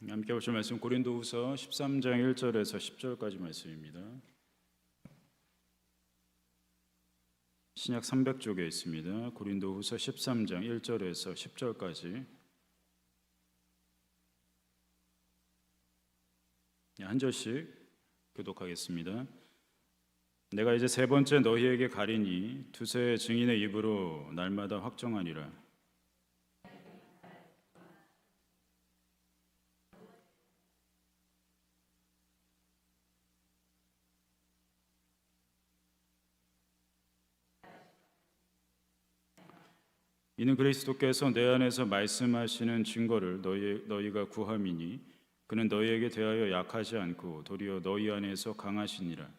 함께 보실 말씀 고린도후서 13장 1절에서 10절까지 말씀입니다. 신약 300쪽에 있습니다. 고린도후서 13장 1절에서 10절까지 한 절씩 교독하겠습니다. 내가 이제 세 번째 너희에게 가리니 두세 증인의 입으로 날마다 확정하니라. 이는 그리스도께서 내 안에서 말씀하시는 증거를 너희가 구함이니 그는 너희에게 대하여 약하지 않고 도리어 너희 안에서 강하시니라.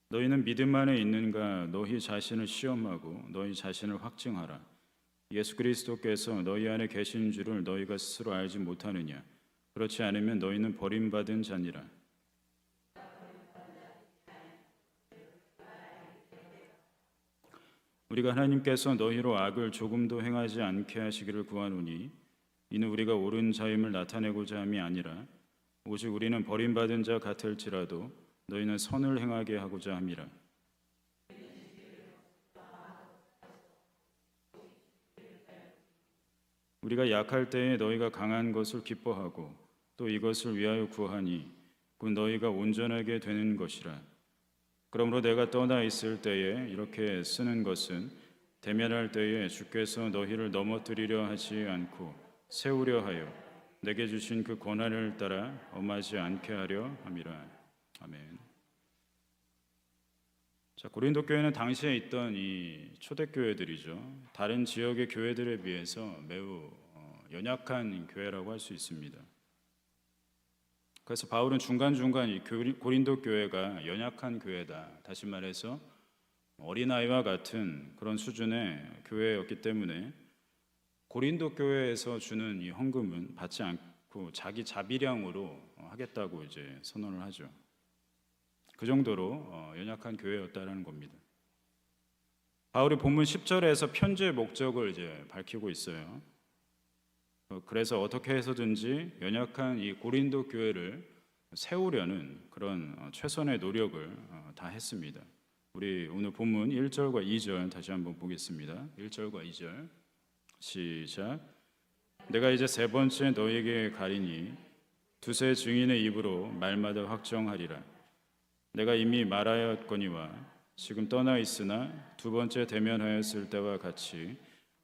너희는 믿음 안에 있는가 너희 자신을 시험하고 너희 자신을 확증하라. 예수 그리스도께서 너희 안에 계신 줄을 너희가 스스로 알지 못하느냐? 그렇지 않으면 너희는 버림받은 자니라. 우리가 하나님께서 너희로 악을 조금도 행하지 않게 하시기를 구하노니 이는 우리가 옳은 자임을 나타내고자 함이 아니라 오직 우리는 버림받은 자 같을지라도 너희는 선을 행하게 하고자 함이라. 우리가 약할 때에 너희가 강한 것을 기뻐하고 또 이것을 위하여 구하니 곧 너희가 온전하게 되는 것이라. 그러므로 내가 떠나 있을 때에 이렇게 쓰는 것은 대면할 때에 주께서 너희를 넘어뜨리려 하지 않고 세우려 하여 내게 주신 그 권한을 따라 엄하지 않게 하려 함이라. 아멘. 자, 고린도 교회는 당시에 있던 이 초대교회들이죠. 다른 지역의 교회들에 비해서 매우 연약한 교회라고 할 수 있습니다. 그래서 바울은 중간중간 이 고린도 교회가 연약한 교회다, 다시 말해서 어린아이와 같은 그런 수준의 교회였기 때문에 고린도 교회에서 주는 이 헌금은 받지 않고 자기 자비량으로 하겠다고 이제 선언을 하죠. 그 정도로 연약한 교회였다라는 겁니다. 바울이 본문 10절에서 편지의 목적을 이제 밝히고 있어요. 그래서 어떻게 해서든지 연약한 이 고린도 교회를 세우려는 그런 최선의 노력을 다 했습니다. 우리 오늘 본문 1절과 2절 다시 한번 보겠습니다. 1절과 2절 시작. 내가 이제 세 번째 너희에게 가리니 두세 증인의 입으로 말마다 확정하리라. 내가 이미 말하였거니와 지금 떠나 있으나 두 번째 대면하였을 때와 같이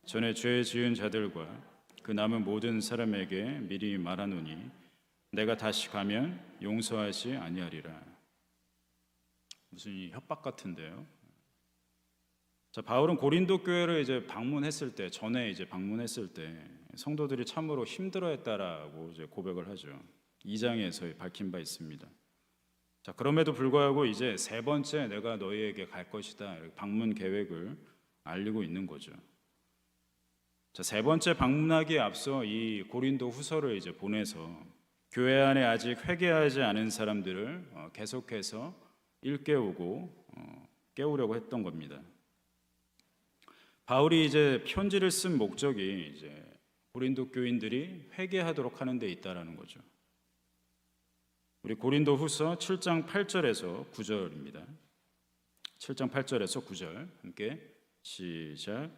전에 죄 지은 자들과 그 남은 모든 사람에게 미리 말하노니 내가 다시 가면 용서하지 아니하리라. 무슨 협박 같은데요. 자, 바울은 고린도 교회를 이제 방문했을 때, 전에 이제 방문했을 때 성도들이 참으로 힘들어했다라고 이제 고백을 하죠. 2장에서 밝힌 바 있습니다. 자, 그럼에도 불구하고 이제 세 번째 내가 너희에게 갈 것이다, 이렇게 방문 계획을 알리고 있는 거죠. 자, 세 번째 방문하기에 앞서 이 고린도 후서를 이제 보내서 교회 안에 아직 회개하지 않은 사람들을 계속해서 일깨우고 깨우려고 했던 겁니다. 바울이 이제 편지를 쓴 목적이 이제 고린도 교인들이 회개하도록 하는 데 있다라는 거죠. 우리 고린도 후서 7장 8절에서 9절입니다. 7장 8절에서 9절 함께 시작.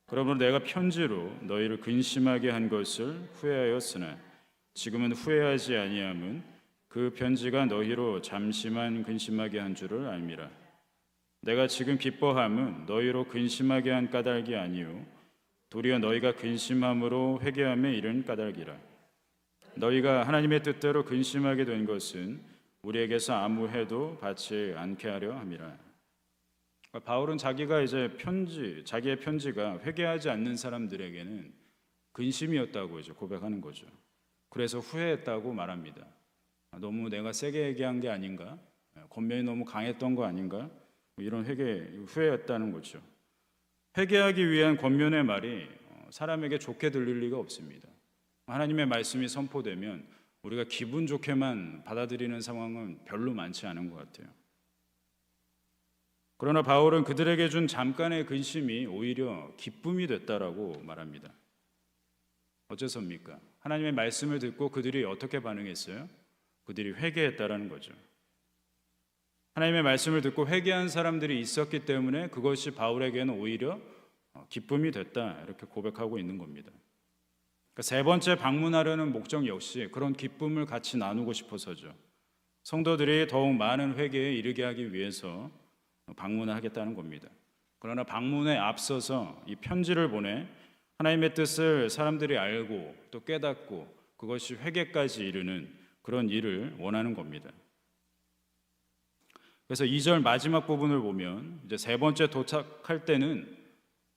그러므로 내가 편지로 너희를 근심하게 한 것을 후회하였으나 지금은 후회하지 아니함은 그 편지가 너희로 잠시만 근심하게 한 줄을 알미라. 내가 지금 기뻐함은 너희로 근심하게 한 까닭이 아니요 도리어 너희가 근심함으로 회개함에 이른 까닭이라. 너희가 하나님의 뜻대로 근심하게 된 것은 우리에게서 아무 해도 받지 않게 하려 함이라. 바울은 자기가 이제 자기의 편지가 회개하지 않는 사람들에게는 근심이었다고 이제 고백하는 거죠. 그래서 후회했다고 말합니다. 너무 내가 세게 얘기한 게 아닌가? 권면이 너무 강했던 거 아닌가? 이런 후회였다는 거죠. 회개하기 위한 권면의 말이 사람에게 좋게 들릴 리가 없습니다. 하나님의 말씀이 선포되면 우리가 기분 좋게만 받아들이는 상황은 별로 많지 않은 것 같아요. 그러나 바울은 그들에게 준 잠깐의 근심이 오히려 기쁨이 됐다라고 말합니다. 어째서입니까? 하나님의 말씀을 듣고 그들이 어떻게 반응했어요? 그들이 회개했다라는 거죠. 하나님의 말씀을 듣고 회개한 사람들이 있었기 때문에 그것이 바울에게는 오히려 기쁨이 됐다, 이렇게 고백하고 있는 겁니다. 그러니까 세 번째 방문하려는 목적 역시 그런 기쁨을 같이 나누고 싶어서죠. 성도들이 더욱 많은 회개에 이르게 하기 위해서 방문을 하겠다는 겁니다. 그러나 방문에 앞서서 이 편지를 보내 하나님의 뜻을 사람들이 알고 또 깨닫고 그것이 회개까지 이르는 그런 일을 원하는 겁니다. 그래서 2절 마지막 부분을 보면 이제 세 번째 도착할 때는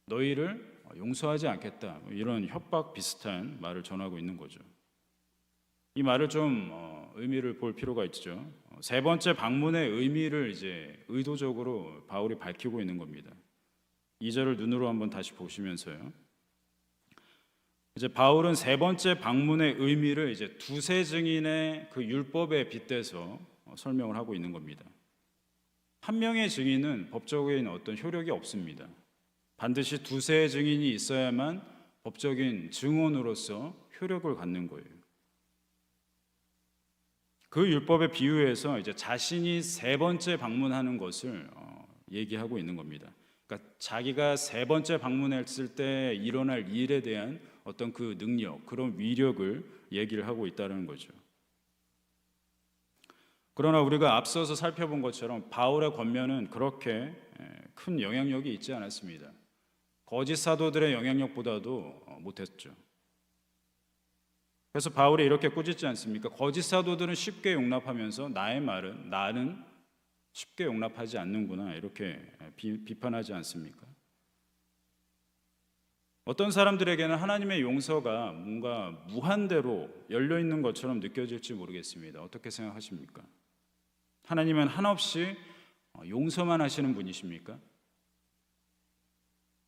너희를 용서하지 않겠다, 이런 협박 비슷한 말을 전하고 있는 거죠. 이 말을 좀 의미를 볼 필요가 있죠. 세 번째 방문의 의미를 이제 의도적으로 바울이 밝히고 있는 겁니다. 2절을 눈으로 한번 다시 보시면서요. 이제 바울은 세 번째 방문의 의미를 이제 두세 증인의 그 율법에 빗대서 설명을 하고 있는 겁니다. 한 명의 증인은 법적인 어떤 효력이 없습니다. 반드시 두세 증인이 있어야만 법적인 증언으로서 효력을 갖는 거예요. 그 율법의 비유에서 이제 자신이 세 번째 방문하는 것을 얘기하고 있는 겁니다. 그러니까 자기가 세 번째 방문했을 때 일어날 일에 대한 어떤 그 능력, 그런 위력을 얘기를 하고 있다는 거죠. 그러나 우리가 앞서서 살펴본 것처럼 바울의 권면은 그렇게 큰 영향력이 있지 않았습니다. 거짓 사도들의 영향력보다도 못했죠. 그래서 바울이 이렇게 꾸짖지 않습니까? 거짓 사도들은 쉽게 용납하면서 나의 말은 나는 쉽게 용납하지 않는구나, 이렇게 비판하지 않습니까? 어떤 사람들에게는 하나님의 용서가 뭔가 무한대로 열려 있는 것처럼 느껴질지 모르겠습니다. 어떻게 생각하십니까? 하나님은 한없이 용서만 하시는 분이십니까?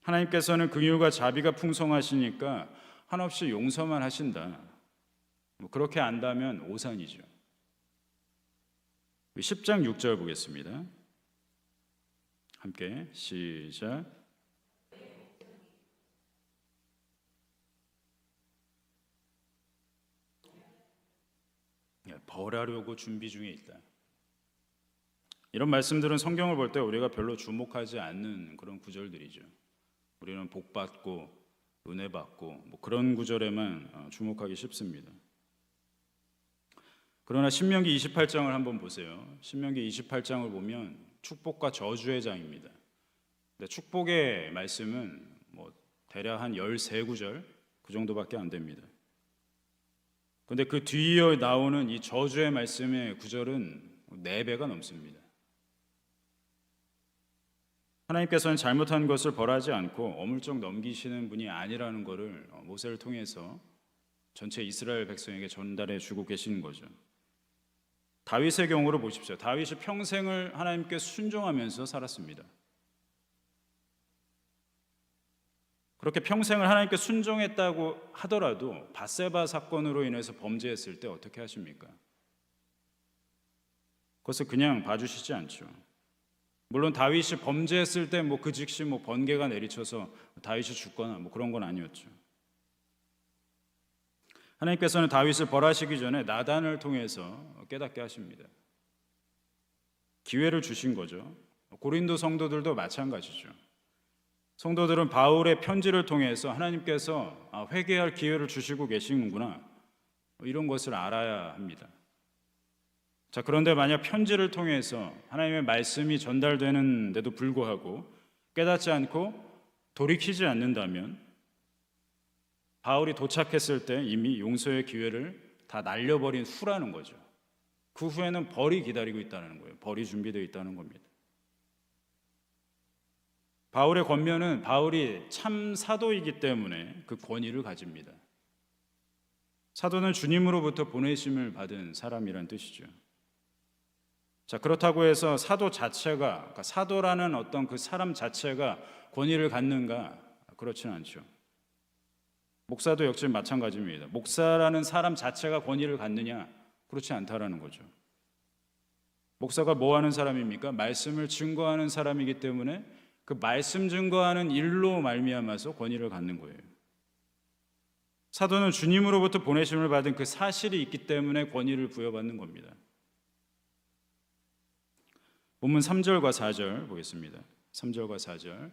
하나님께서는 긍휼과 자비가 풍성하시니까 한없이 용서만 하신다, 그렇게 안다면 오산이죠. 10장 6절 보겠습니다. 함께 시작. 벌하려고 준비 중에 있다. 이런 말씀들은 성경을 볼 때 우리가 별로 주목하지 않는 그런 구절들이죠. 우리는 복받고 은혜 받고 그런 구절에만 주목하기 쉽습니다. 그러나 신명기 28장을 한번 보세요. 신명기 28장을 보면 축복과 저주의 장입니다. 근데 축복의 말씀은 대략 한 13구절 그 정도밖에 안 됩니다. 근데 그 뒤에 나오는 이 저주의 말씀의 구절은 4배가 넘습니다. 하나님께서는 잘못한 것을 벌하지 않고 어물쩍 넘기시는 분이 아니라는 것을 모세를 통해서 전체 이스라엘 백성에게 전달해 주고 계시는 거죠. 다윗의 경우를 보십시오. 다윗이 평생을 하나님께 순종하면서 살았습니다. 그렇게 평생을 하나님께 순종했다고 하더라도 밧세바 사건으로 인해서 범죄했을 때 어떻게 하십니까? 그것을 그냥 봐주시지 않죠. 물론 다윗이 범죄했을 때 그 즉시 번개가 내리쳐서 다윗이 죽거나 그런 건 아니었죠. 하나님께서는 다윗을 벌하시기 전에 나단을 통해서 깨닫게 하십니다. 기회를 주신 거죠. 고린도 성도들도 마찬가지죠. 성도들은 바울의 편지를 통해서 하나님께서 회개할 기회를 주시고 계시는구나, 이런 것을 알아야 합니다. 자, 그런데 만약 편지를 통해서 하나님의 말씀이 전달되는데도 불구하고 깨닫지 않고 돌이키지 않는다면 바울이 도착했을 때 이미 용서의 기회를 다 날려버린 후라는 거죠. 그 후에는 벌이 기다리고 있다는 거예요. 벌이 준비되어 있다는 겁니다. 바울의 권면은 바울이 참 사도이기 때문에 그 권위를 가집니다. 사도는 주님으로부터 보내심을 받은 사람이란 뜻이죠. 자, 그렇다고 해서 사도 자체가, 그러니까 사도라는 어떤 그 사람 자체가 권위를 갖는가? 그렇지는 않죠. 목사도 역시 마찬가지입니다. 목사라는 사람 자체가 권위를 갖느냐? 그렇지 않다라는 거죠. 목사가 뭐 하는 사람입니까? 말씀을 증거하는 사람이기 때문에 그 말씀 증거하는 일로 말미암아서 권위를 갖는 거예요. 사도는 주님으로부터 보내심을 받은 그 사실이 있기 때문에 권위를 부여받는 겁니다. 본문 3절과 4절 보겠습니다. 3절과 4절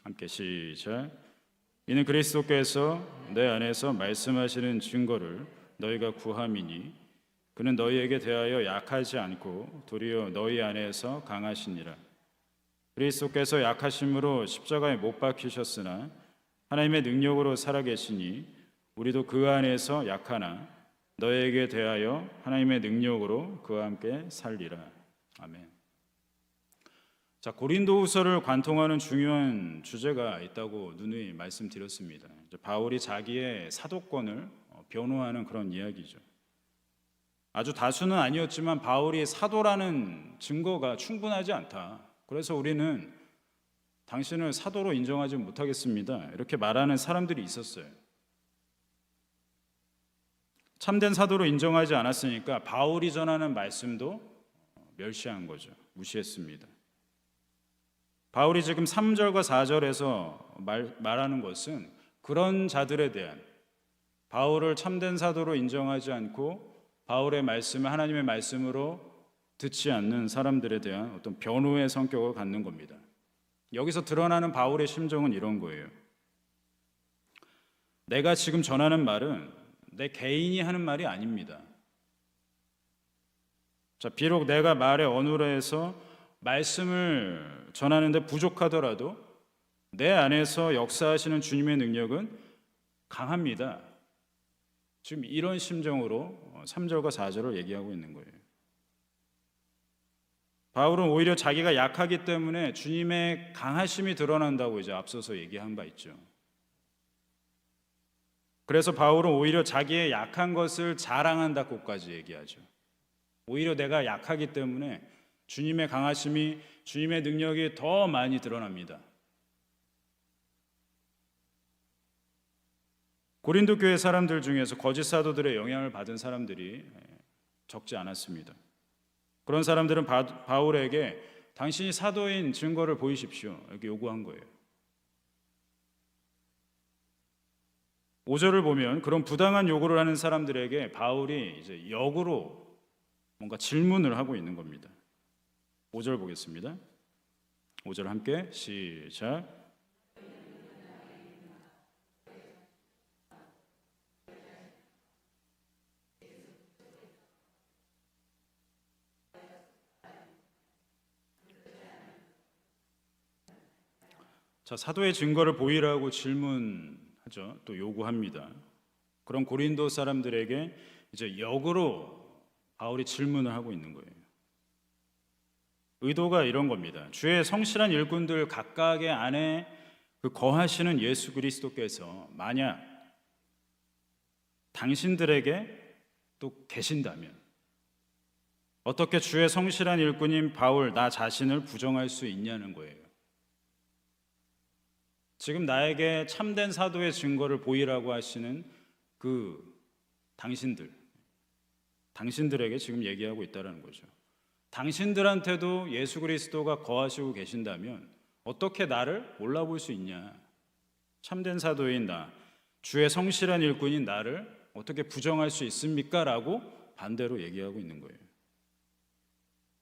함께 시작. 이는 그리스도께서 내 안에서 말씀하시는 증거를 너희가 구함이니 그는 너희에게 대하여 약하지 않고 도리어 너희 안에서 강하시니라. 그리스도께서 약하심으로 십자가에 못 박히셨으나 하나님의 능력으로 살아계시니 우리도 그 안에서 약하나 너희에게 대하여 하나님의 능력으로 그와 함께 살리라. 아멘. 자, 고린도후서를 관통하는 중요한 주제가 있다고 누누이 말씀드렸습니다. 바울이 자기의 사도권을 변호하는 그런 이야기죠. 아주 다수는 아니었지만 바울이 사도라는 증거가 충분하지 않다. 그래서 우리는 당신을 사도로 인정하지 못하겠습니다. 이렇게 말하는 사람들이 있었어요. 참된 사도로 인정하지 않았으니까 바울이 전하는 말씀도 멸시한 거죠. 무시했습니다. 바울이 지금 3절과 4절에서 말하는 것은 그런 자들에 대한 바울을 참된 사도로 인정하지 않고 바울의 말씀을 하나님의 말씀으로 듣지 않는 사람들에 대한 어떤 변호의 성격을 갖는 겁니다. 여기서 드러나는 바울의 심정은 이런 거예요. 내가 지금 전하는 말은 내 개인이 하는 말이 아닙니다. 자, 비록 내가 말의 언어에서 말씀을 전하는데 부족하더라도 내 안에서 역사하시는 주님의 능력은 강합니다. 지금 이런 심정으로 3절과 4절을 얘기하고 있는 거예요. 바울은 오히려 자기가 약하기 때문에 주님의 강하심이 드러난다고 이제 앞서서 얘기한 바 있죠. 그래서 바울은 오히려 자기의 약한 것을 자랑한다고까지 얘기하죠. 오히려 내가 약하기 때문에 주님의 강하심이, 주님의 능력이 더 많이 드러납니다. 고린도 교회 사람들 중에서 거짓 사도들의 영향을 받은 사람들이 적지 않았습니다. 그런 사람들은 바울에게 당신이 사도인 증거를 보이십시오. 이렇게 요구한 거예요. 5절을 보면 그런 부당한 요구를 하는 사람들에게 바울이 이제 역으로 뭔가 질문을 하고 있는 겁니다. 5절 보겠습니다. 5절 함께 시작. 자, 사도의 증거를 보이라고 질문하죠. 또 요구합니다. 그런 고린도 사람들에게 이제 역으로 바울이 질문을 하고 있는 거예요. 의도가 이런 겁니다. 주의 성실한 일꾼들 각각의 안에 그 거하시는 예수 그리스도께서 만약 당신들에게 또 계신다면 어떻게 주의 성실한 일꾼인 바울 나 자신을 부정할 수 있냐는 거예요. 지금 나에게 참된 사도의 증거를 보이라고 하시는 그 당신들에게 지금 얘기하고 있다는 거죠. 당신들한테도 예수 그리스도가 거하시고 계신다면 어떻게 나를 몰라볼 수 있냐? 참된 사도인 나, 주의 성실한 일꾼인 나를 어떻게 부정할 수 있습니까? 라고 반대로 얘기하고 있는 거예요.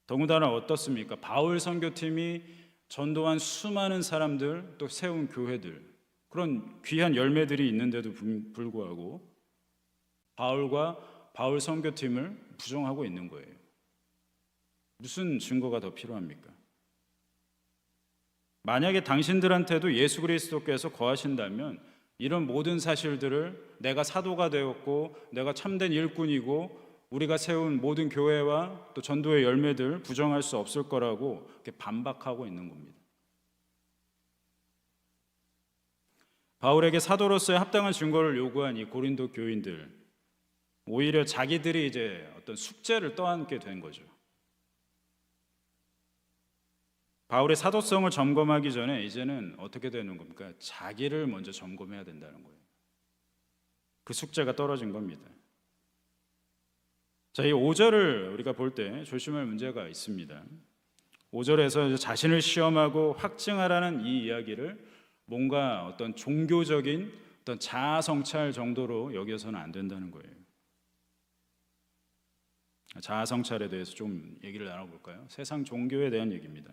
더군다나 어떻습니까? 바울 선교팀이 전도한 수많은 사람들, 또 세운 교회들, 그런 귀한 열매들이 있는데도 불구하고 바울과 바울 선교팀을 부정하고 있는 거예요. 무슨 증거가 더 필요합니까? 만약에 당신들한테도 예수 그리스도께서 거하신다면 이런 모든 사실들을 내가 사도가 되었고 내가 참된 일꾼이고 우리가 세운 모든 교회와 또 전도의 열매들 부정할 수 없을 거라고 이렇게 반박하고 있는 겁니다. 바울에게 사도로서의 합당한 증거를 요구한 이 고린도 교인들, 오히려 자기들이 이제 어떤 숙제를 떠안게 된 거죠. 바울의 사도성을 점검하기 전에 이제는 어떻게 되는 겁니까? 자기를 먼저 점검해야 된다는 거예요. 그 숙제가 떨어진 겁니다. 자, 이 5절을 우리가 볼 때 조심할 문제가 있습니다. 5절에서 자신을 시험하고 확증하라는 이 이야기를 뭔가 어떤 종교적인 어떤 자아 성찰 정도로 여겨서는 안 된다는 거예요. 자아 성찰에 대해서 좀 얘기를 나눠볼까요? 세상 종교에 대한 얘기입니다.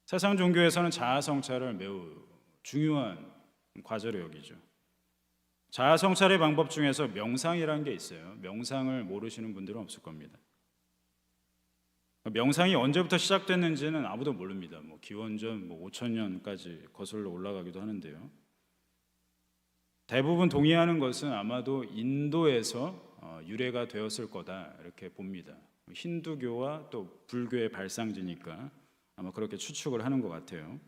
세상 종교에서는 자아 성찰을 매우 중요한 과제로 여기죠. 자아 성찰의 방법 중에서 명상이라는 게 있어요. 명상을 모르시는 분들은 없을 겁니다. 명상이 언제부터 시작됐는지는 아무도 모릅니다. 기원전 5,000년까지 거슬러 올라가기도 하는데요. 대부분 동의하는 것은 아마도 인도에서 유래가 되었을 거다 이렇게 봅니다. 힌두교와 또 불교의 발상지니까 아마 그렇게 추측을 하는 것 같아요.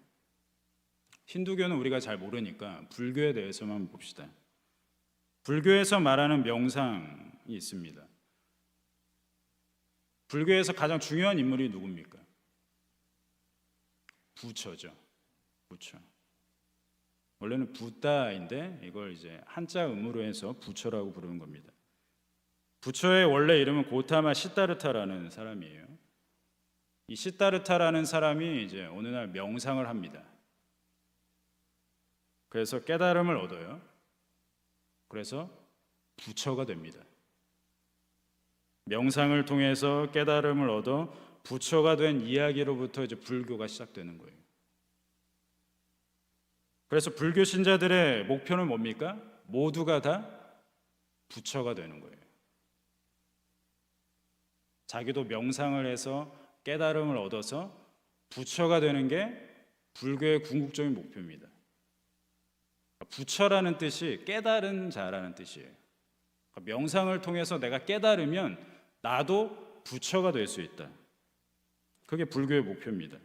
힌두교는 우리가 잘 모르니까 불교에 대해서만 봅시다. 불교에서 말하는 명상이 있습니다. 불교에서 가장 중요한 인물이 누굽니까? 부처죠. 부처. 원래는 부다인데 이걸 이제 한자 음으로 해서 부처라고 부르는 겁니다. 부처의 원래 이름은 고타마 시다르타라는 사람이에요. 이 시다르타라는 사람이 이제 어느 날 명상을 합니다. 그래서 깨달음을 얻어요. 그래서 부처가 됩니다. 명상을 통해서 깨달음을 얻어 부처가 된 이야기로부터 이제 불교가 시작되는 거예요. 그래서 불교 신자들의 목표는 뭡니까? 모두가 다 부처가 되는 거예요. 자기도 명상을 해서 깨달음을 얻어서 부처가 되는 게 불교의 궁극적인 목표입니다. 부처라는 뜻이 깨달은 자라는 뜻이에요. 명상을 통해서 내가 깨달으면 나도 부처가 될 수 있다. 그게 불교의 목표입니다.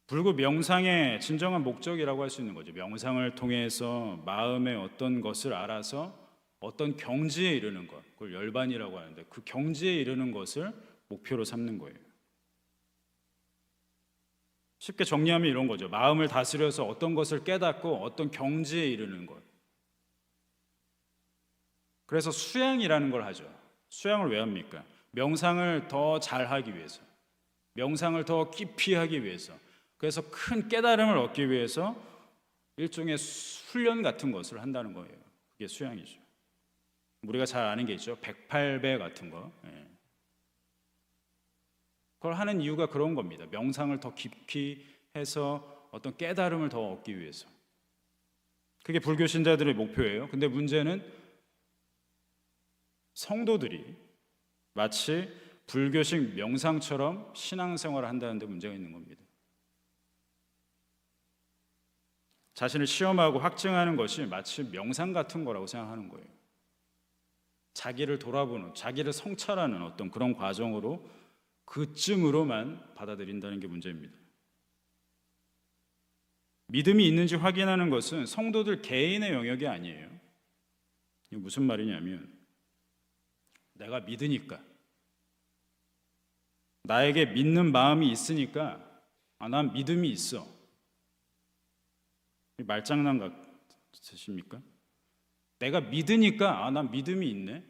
불교 명상의 진정한 목적이라고 할 수 있는 거죠. 명상을 통해서 마음의 어떤 것을 알아서 어떤 경지에 이르는 것, 그걸 열반이라고 하는데 그 경지에 이르는 것을 목표로 삼는 거예요. 쉽게 정리하면 이런 거죠. 마음을 다스려서 어떤 것을 깨닫고 어떤 경지에 이르는 것. 그래서 수양이라는 걸 하죠. 수양을 왜 합니까? 명상을 더 잘하기 위해서, 명상을 더 깊이 하기 위해서, 그래서 큰 깨달음을 얻기 위해서 일종의 훈련 같은 것을 한다는 거예요. 그게 수양이죠. 우리가 잘 아는 게 있죠. 108배 같은 거. 그걸 하는 이유가 그런 겁니다. 명상을 더 깊이 해서 어떤 깨달음을 더 얻기 위해서. 그게 불교 신자들의 목표예요. 근데 문제는 성도들이 마치 불교식 명상처럼 신앙생활을 한다는 데 문제가 있는 겁니다. 자신을 시험하고 확증하는 것이 마치 명상 같은 거라고 생각하는 거예요. 자기를 돌아보는, 자기를 성찰하는 어떤 그런 과정으로 그쯤으로만 받아들인다는 게 문제입니다. 믿음이 있는지 확인하는 것은 성도들 개인의 영역이 아니에요. 이게 무슨 말이냐면 내가 믿으니까, 나에게 믿는 마음이 있으니까 난 믿음이 있어. 말장난 같으십니까? 내가 믿으니까 난 믿음이 있네.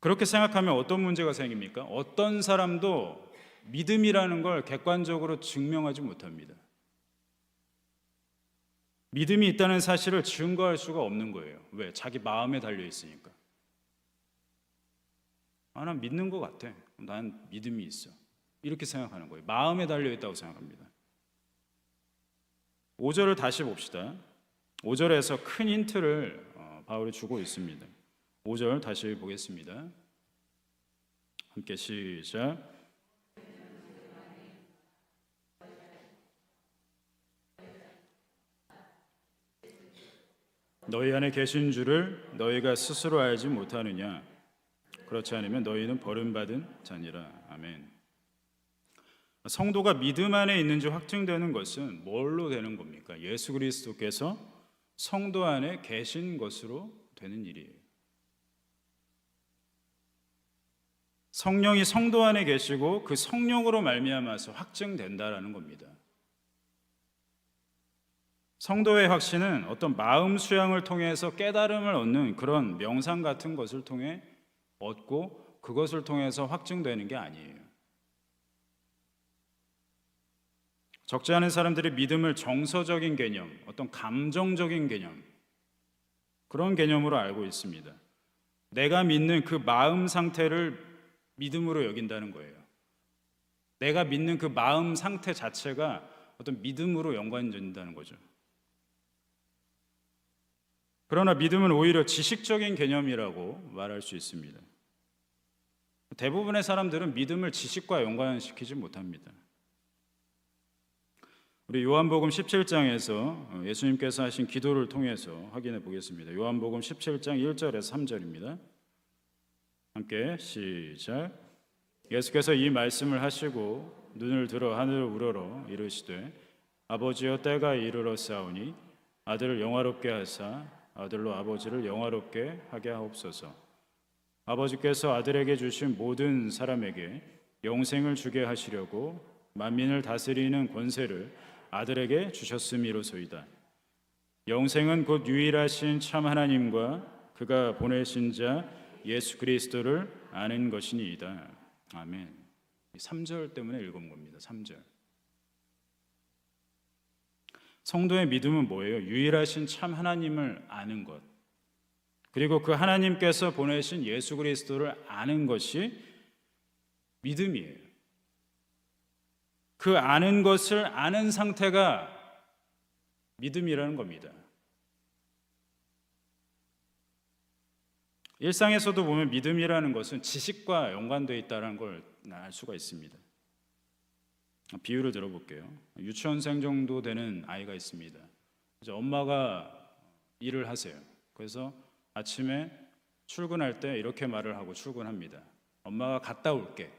그렇게 생각하면 어떤 문제가 생깁니까? 어떤 사람도 믿음이라는 걸 객관적으로 증명하지 못합니다. 믿음이 있다는 사실을 증거할 수가 없는 거예요. 왜? 자기 마음에 달려 있으니까. 난 믿는 것 같아. 난 믿음이 있어. 이렇게 생각하는 거예요. 마음에 달려 있다고 생각합니다. 5절을 다시 봅시다. 5절에서 큰 힌트를 바울이 주고 있습니다. 5절 다시 보겠습니다. 함께 시작. 너희 안에 계신 줄을 너희가 스스로 알지 못하느냐? 그렇지 않으면 너희는 버림받은 자니라. 아멘. 성도가 믿음 안에 있는지 확증되는 것은 뭘로 되는 겁니까? 예수 그리스도께서 성도 안에 계신 것으로 되는 일이에요. 성령이 성도 안에 계시고 그 성령으로 말미암아서 확증된다라는 겁니다. 성도의 확신은 어떤 마음 수양을 통해서 깨달음을 얻는 그런 명상 같은 것을 통해 얻고 그것을 통해서 확증되는 게 아니에요. 적지 않은 사람들이 믿음을 정서적인 개념, 어떤 감정적인 개념, 그런 개념으로 알고 있습니다. 내가 믿는 그 마음 상태를 믿음으로 여긴다는 거예요. 내가 믿는 그 마음 상태 자체가 어떤 믿음으로 연관된다는 거죠. 그러나 믿음은 오히려 지식적인 개념이라고 말할 수 있습니다. 대부분의 사람들은 믿음을 지식과 연관시키지 못합니다. 우리 요한복음 17장에서 예수님께서 하신 기도를 통해서 확인해 보겠습니다. 요한복음 17장 1절에서 3절입니다. 함께 시작. 예수께서 이 말씀을 하시고 눈을 들어 하늘을 우러러 이르시되 아버지여 때가 이르러 싸우니 아들을 영화롭게 하사 아들로 아버지를 영화롭게 하게 하옵소서. 아버지께서 아들에게 주신 모든 사람에게 영생을 주게 하시려고 만민을 다스리는 권세를 아들에게 주셨음이로소이다. 영생은 곧 유일하신 참 하나님과 그가 보내신 자 예수 그리스도를 아는 것이니이다. 아멘. 3절 때문에 읽은 겁니다. 3절. 성도의 믿음은 뭐예요? 유일하신 참 하나님을 아는 것, 그리고 그 하나님께서 보내신 예수 그리스도를 아는 것이 믿음이에요. 그 아는 것을 아는 상태가 믿음이라는 겁니다. 일상에서도 보면 믿음이라는 것은 지식과 연관되어 있다는 걸 알 수가 있습니다. 비유를 들어볼게요. 유치원생 정도 되는 아이가 있습니다. 이제 엄마가 일을 하세요. 그래서 아침에 출근할 때 이렇게 말을 하고 출근합니다. 엄마가 갔다 올게.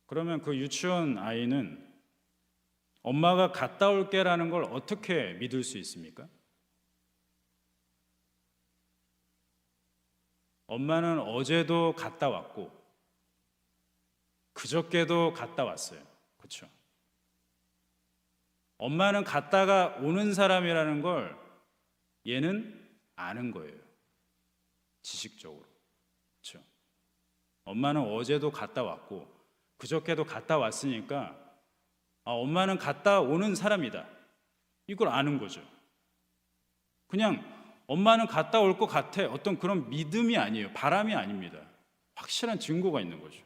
그러면 그 유치원 아이는 엄마가 갔다 올게라는 걸 어떻게 믿을 수 있습니까? 엄마는 어제도 갔다 왔고 그저께도 갔다 왔어요. 그렇죠? 엄마는 갔다가 오는 사람이라는 걸 얘는 아는 거예요. 지식적으로. 그렇죠? 엄마는 어제도 갔다 왔고 그저께도 갔다 왔으니까 엄마는 갔다 오는 사람이다. 이걸 아는 거죠. 그냥 엄마는 갔다 올 것 같아. 어떤 그런 믿음이 아니에요. 바람이 아닙니다. 확실한 증거가 있는 거죠.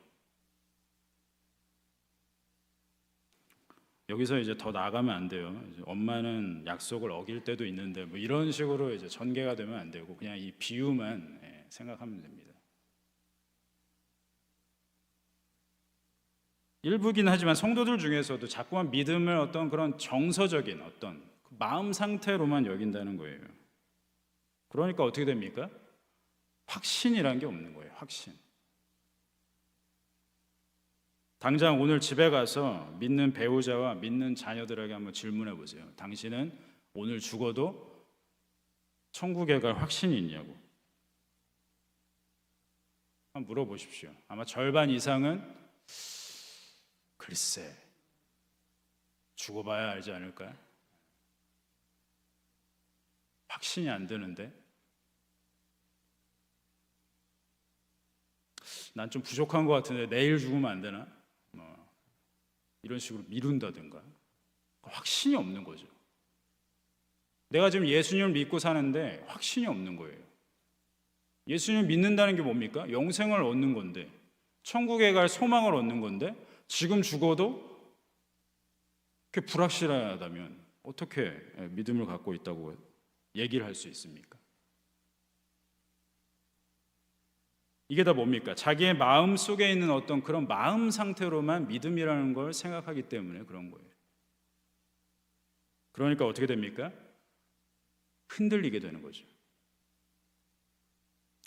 여기서 이제 더 나가면 안 돼요. 이제 엄마는 약속을 어길 때도 있는데 뭐 이런 식으로 이제 전개가 되면 안 되고 그냥 이 비유만 생각하면 됩니다. 일부긴 하지만 성도들 중에서도 자꾸만 믿음을 어떤 그런 정서적인 어떤 마음 상태로만 여긴다는 거예요. 그러니까 어떻게 됩니까? 확신이라는 게 없는 거예요. 확신. 당장 오늘 집에 가서 믿는 배우자와 믿는 자녀들에게 한번 질문해 보세요. 당신은 오늘 죽어도 천국에 갈 확신이 있냐고. 한번 물어보십시오. 아마 절반 이상은 글쎄, 죽어봐야 알지 않을까요? 확신이 안 드는데 난 좀 부족한 것 같은데 내일 죽으면 안 되나? 이런 식으로 미룬다든가 확신이 없는 거죠. 내가 지금 예수님을 믿고 사는데 확신이 없는 거예요. 예수님을 믿는다는 게 뭡니까? 영생을 얻는 건데 천국에 갈 소망을 얻는 건데 지금 죽어도 그렇게 불확실하다면 어떻게 믿음을 갖고 있다고 얘기를 할 수 있습니까? 이게 다 뭡니까? 자기의 마음 속에 있는 어떤 그런 마음 상태로만 믿음이라는 걸 생각하기 때문에 그런 거예요. 그러니까 어떻게 됩니까? 흔들리게 되는 거죠.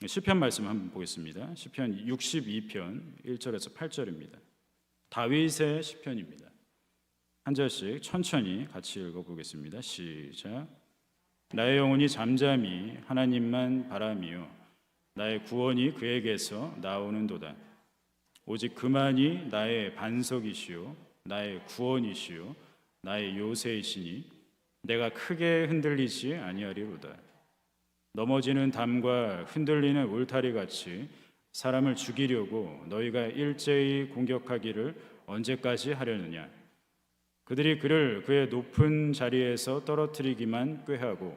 시편 말씀 한번 보겠습니다. 시편 62편 1절에서 8절입니다. 다윗의 시편입니다. 한 절씩 천천히 같이 읽어보겠습니다. 시작. 나의 영혼이 잠잠히 하나님만 바라미요 나의 구원이 그에게서 나오는도다. 오직 그만이 나의 반석이시요 나의 구원이시요 나의 요새이시니 내가 크게 흔들리지 아니하리로다. 넘어지는 담과 흔들리는 울타리 같이 사람을 죽이려고 너희가 일제히 공격하기를 언제까지 하려느냐. 그들이 그를 그의 높은 자리에서 떨어뜨리기만 꾀하고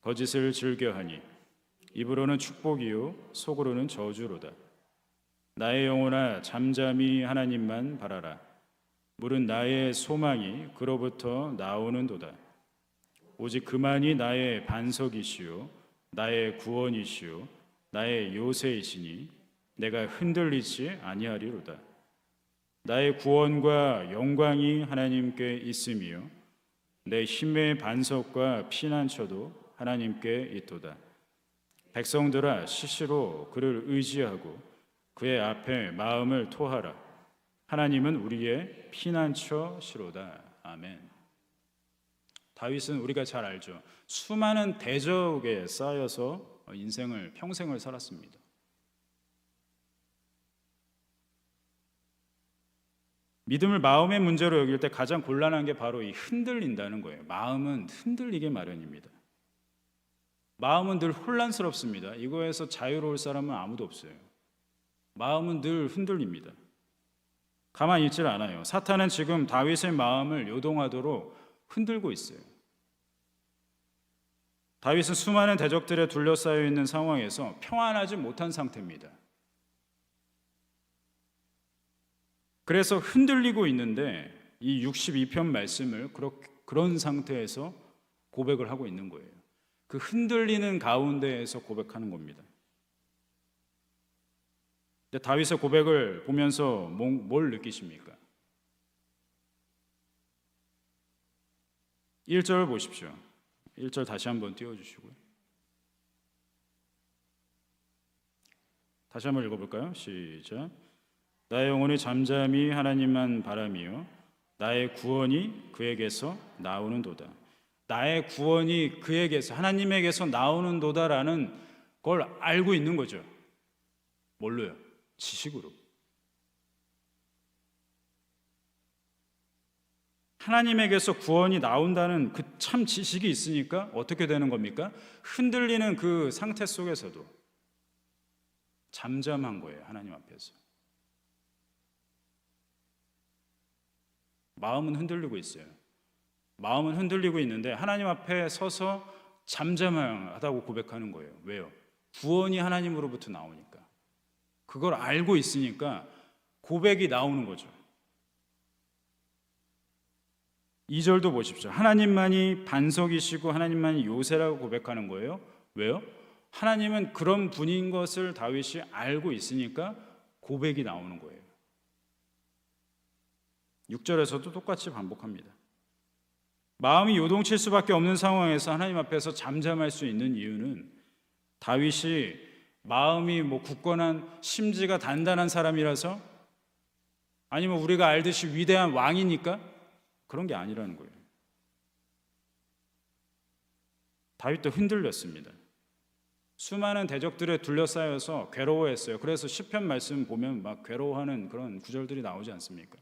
거짓을 즐겨하니 입으로는 축복이요 속으로는 저주로다. 나의 영혼아 잠잠히 하나님만 바라라. 물은 나의 소망이 그로부터 나오는도다. 오직 그만이 나의 반석이시요 나의 구원이시요 나의 요새이시니 내가 흔들리지 아니하리로다. 나의 구원과 영광이 하나님께 있으며 내 힘의 반석과 피난처도 하나님께 있도다. 백성들아 시시로 그를 의지하고 그의 앞에 마음을 토하라. 하나님은 우리의 피난처시로다. 아멘. 다윗은 우리가 잘 알죠. 수많은 대적에 쌓여서 평생을 살았습니다. 믿음을 마음의 문제로 여길 때 가장 곤란한 게 바로 이 흔들린다는 거예요. 마음은 흔들리게 마련입니다. 마음은 늘 혼란스럽습니다. 이거에서 자유로울 사람은 아무도 없어요. 마음은 늘 흔들립니다. 가만히 있질 않아요. 사탄은 지금 다윗의 마음을 요동하도록 흔들고 있어요. 다윗은 수많은 대적들에 둘러싸여 있는 상황에서 평안하지 못한 상태입니다. 그래서 흔들리고 있는데 이 62편 말씀을 그런 상태에서 고백을 하고 있는 거예요. 그 흔들리는 가운데에서 고백하는 겁니다. 근데 다윗의 고백을 보면서 뭘 느끼십니까? 1절 보십시오. 1절 다시 한번 띄워주시고요. 다시 한번 읽어볼까요? 시작. 나의 영혼이 잠잠히 하나님만 바라며 나의 구원이 그에게서 나오는도다. 나의 구원이 그에게서 하나님에게서 나오는도다라는 걸 알고 있는 거죠. 뭘로요? 지식으로. 하나님에게서 구원이 나온다는 그 참 지식이 있으니까 어떻게 되는 겁니까? 흔들리는 그 상태 속에서도 잠잠한 거예요. 하나님 앞에서. 마음은 흔들리고 있어요. 마음은 흔들리고 있는데 하나님 앞에 서서 잠잠하다고 고백하는 거예요. 왜요? 구원이 하나님으로부터 나오니까. 그걸 알고 있으니까 고백이 나오는 거죠. 2절도 보십시오. 하나님만이 반석이시고 하나님만이 요새라고 고백하는 거예요. 왜요? 하나님은 그런 분인 것을 다윗이 알고 있으니까 고백이 나오는 거예요. 6절에서도 똑같이 반복합니다. 마음이 요동칠 수밖에 없는 상황에서 하나님 앞에서 잠잠할 수 있는 이유는 다윗이 마음이 굳건한 심지가 단단한 사람이라서 아니면 우리가 알듯이 위대한 왕이니까 그런 게 아니라는 거예요. 다윗도 흔들렸습니다. 수많은 대적들에 둘러싸여서 괴로워했어요. 그래서 시편 말씀 보면 막 괴로워하는 그런 구절들이 나오지 않습니까?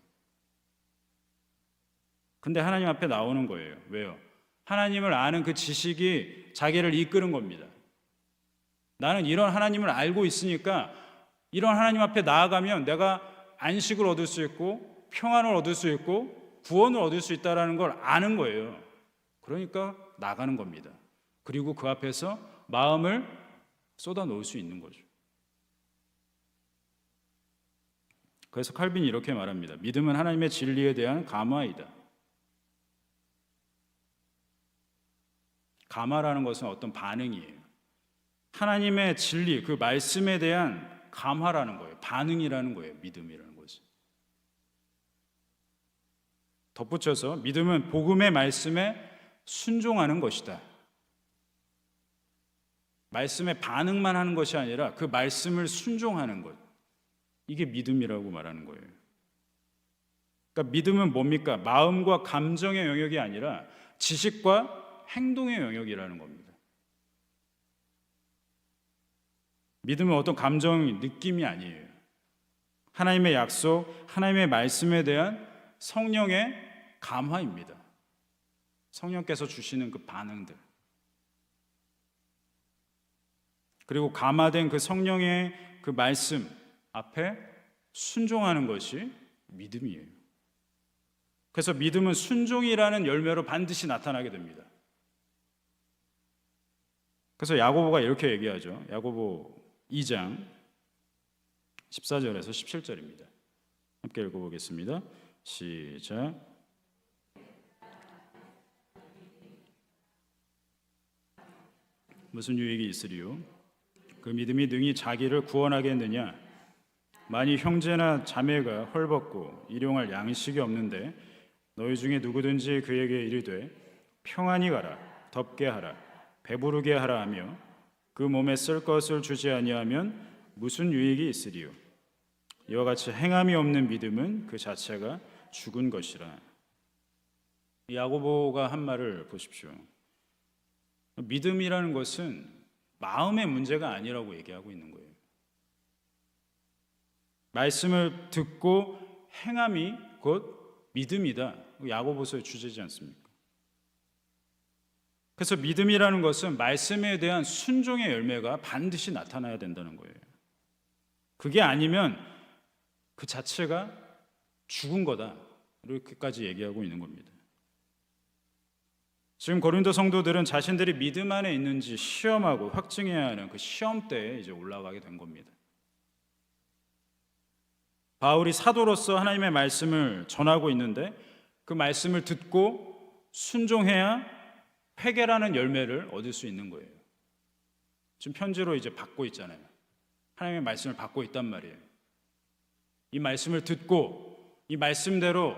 근데 하나님 앞에 나오는 거예요. 왜요? 하나님을 아는 그 지식이 자기를 이끄는 겁니다. 나는 이런 하나님을 알고 있으니까 이런 하나님 앞에 나아가면 내가 안식을 얻을 수 있고 평안을 얻을 수 있고 구원을 얻을 수 있다는 걸 아는 거예요. 그러니까 나가는 겁니다. 그리고 그 앞에서 마음을 쏟아 놓을 수 있는 거죠. 그래서 칼빈이 이렇게 말합니다. 믿음은 하나님의 진리에 대한 감화이다. 감화라는 것은 어떤 반응이에요. 하나님의 진리, 그 말씀에 대한 감화라는 거예요. 반응이라는 거예요. 믿음이라는 것은. 덧붙여서 믿음은 복음의 말씀에 순종하는 것이다. 말씀에 반응만 하는 것이 아니라 그 말씀을 순종하는 것. 이게 믿음이라고 말하는 거예요. 그러니까 믿음은 뭡니까? 마음과 감정의 영역이 아니라 지식과 행동의 영역이라는 겁니다. 믿음은 어떤 감정, 느낌이 아니에요. 하나님의 약속, 하나님의 말씀에 대한 성령의 감화입니다. 성령께서 주시는 그 반응들. 그리고 감화된 그 성령의 그 말씀 앞에 순종하는 것이 믿음이에요. 그래서 믿음은 순종이라는 열매로 반드시 나타나게 됩니다. 그래서 야고보가 이렇게 얘기하죠. 야고보 2장 14절에서 17절입니다. 함께 읽어보겠습니다. 시작. 무슨 유익이 있으리요? 그 믿음이 능히 자기를 구원하겠느냐? 만일 형제나 자매가 헐벗고 일용할 양식이 없는데 너희 중에 누구든지 그에게 이르되 평안히 가라, 덥게 하라, 배부르게 하라 하며 그 몸에 쓸 것을 주지 아니하면 무슨 유익이 있으리요? 이와 같이 행함이 없는 믿음은 그 자체가 죽은 것이라. 야고보가 한 말을 보십시오. 믿음이라는 것은 마음의 문제가 아니라고 얘기하고 있는 거예요. 말씀을 듣고 행함이 곧 믿음이다. 야고보서의 주제지 않습니까? 그래서 믿음이라는 것은 말씀에 대한 순종의 열매가 반드시 나타나야 된다는 거예요. 그게 아니면 그 자체가 죽은 거다. 이렇게까지 얘기하고 있는 겁니다. 지금 고린도 성도들은 자신들이 믿음 안에 있는지 시험하고 확증해야 하는 그 시험대에 이제 올라가게 된 겁니다. 바울이 사도로서 하나님의 말씀을 전하고 있는데 그 말씀을 듣고 순종해야 회개라는 열매를 얻을 수 있는 거예요. 지금 편지로 이제 받고 있잖아요. 하나님의 말씀을 받고 있단 말이에요. 이 말씀을 듣고 이 말씀대로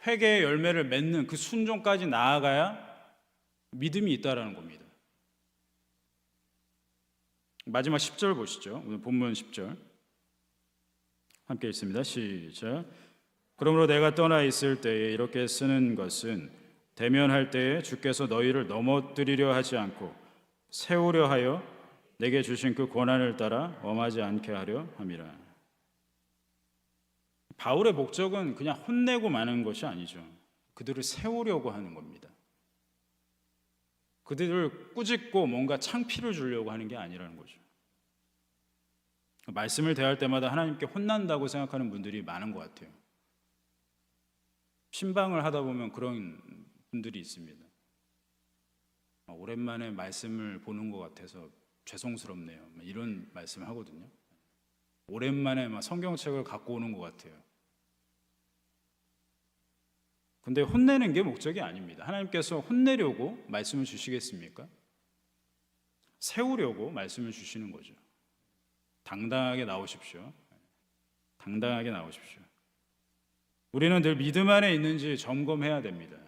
회개의 열매를 맺는 그 순종까지 나아가야 믿음이 있다라는 겁니다. 마지막 10절 보시죠. 오늘 본문 10절 함께 읽습니다. 시작. 그러므로 내가 떠나 있을 때에 이렇게 쓰는 것은 대면할 때에 주께서 너희를 넘어뜨리려 하지 않고 세우려 하여 내게 주신 그 권한을 따라 엄하지 않게 하려 함이라. 바울의 목적은 그냥 혼내고 마는 것이 아니죠. 그들을 세우려고 하는 겁니다. 그들을 꾸짖고 뭔가 창피를 주려고 하는 게 아니라는 거죠. 말씀을 대할 때마다 하나님께 혼난다고 생각하는 분들이 많은 것 같아요. 신방을 하다 보면 그런 분들이 있습니다. 오랜만에 말씀을 보는 것 같아서 죄송스럽네요. 이런 말씀을 하거든요. 오랜만에 성경책을 갖고 오는 것 같아요. 근데 혼내는 게 목적이 아닙니다. 하나님께서 혼내려고 말씀을 주시겠습니까? 세우려고 말씀을 주시는 거죠. 당당하게 나오십시오. 당당하게 나오십시오. 우리는 늘 믿음 안에 있는지 점검해야 됩니다.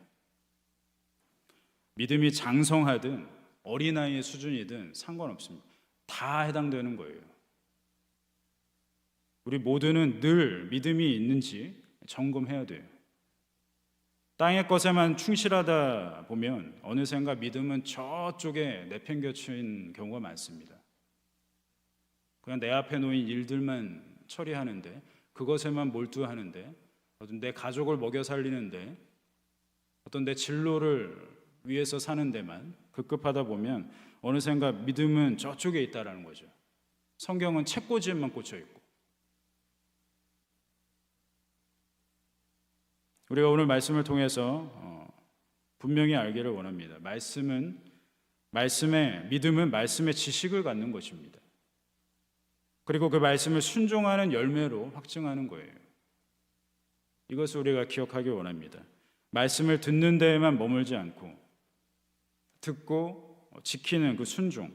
믿음이 장성하든 어린아이의 수준이든 상관없습니다. 다 해당되는 거예요. 우리 모두는 늘 믿음이 있는지 점검해야 돼요. 땅의 것에만 충실하다 보면 어느샌가 믿음은 저쪽에 내팽겨친 경우가 많습니다. 그냥 내 앞에 놓인 일들만 처리하는데 그것에만 몰두하는데 어떤 내 가족을 먹여 살리는데 어떤 내 진로를 위해서 사는 데만 급급하다 보면 어느샌가 믿음은 저쪽에 있다라는 거죠. 성경은 책꽂이에만 꽂혀 있고. 우리가 오늘 말씀을 통해서 분명히 알기를 원합니다. 믿음은 말씀의 지식을 갖는 것입니다. 그리고 그 말씀을 순종하는 열매로 확증하는 거예요. 이것을 우리가 기억하기 원합니다. 말씀을 듣는 데에만 머물지 않고 듣고 지키는 그 순종.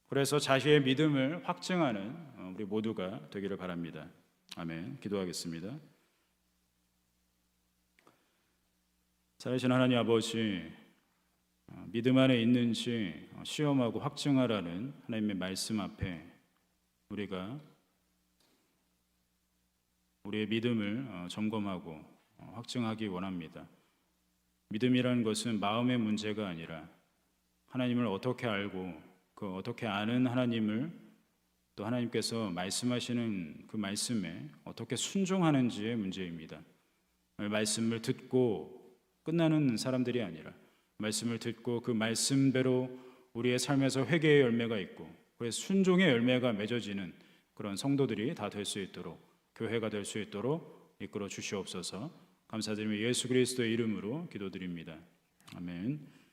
그래서 자신의 믿음을 확증하는 우리 모두가 되기를 바랍니다. 아멘. 기도하겠습니다. 살아계신 하나님 아버지, 믿음 안에 있는지 시험하고 확증하라는 하나님의 말씀 앞에 우리가 우리의 믿음을 점검하고 확증하기 원합니다. 믿음이라는 것은 마음의 문제가 아니라 하나님을 어떻게 알고 그 어떻게 아는 하나님을 또 하나님께서 말씀하시는 그 말씀에 어떻게 순종하는지의 문제입니다. 말씀을 듣고 끝나는 사람들이 아니라 말씀을 듣고 그 말씀대로 우리의 삶에서 회개의 열매가 있고 그래서 순종의 열매가 맺어지는 그런 성도들이 다 될 수 있도록, 교회가 될 수 있도록 이끌어 주시옵소서. 감사드리며 예수 그리스도의 이름으로 기도드립니다. 아멘.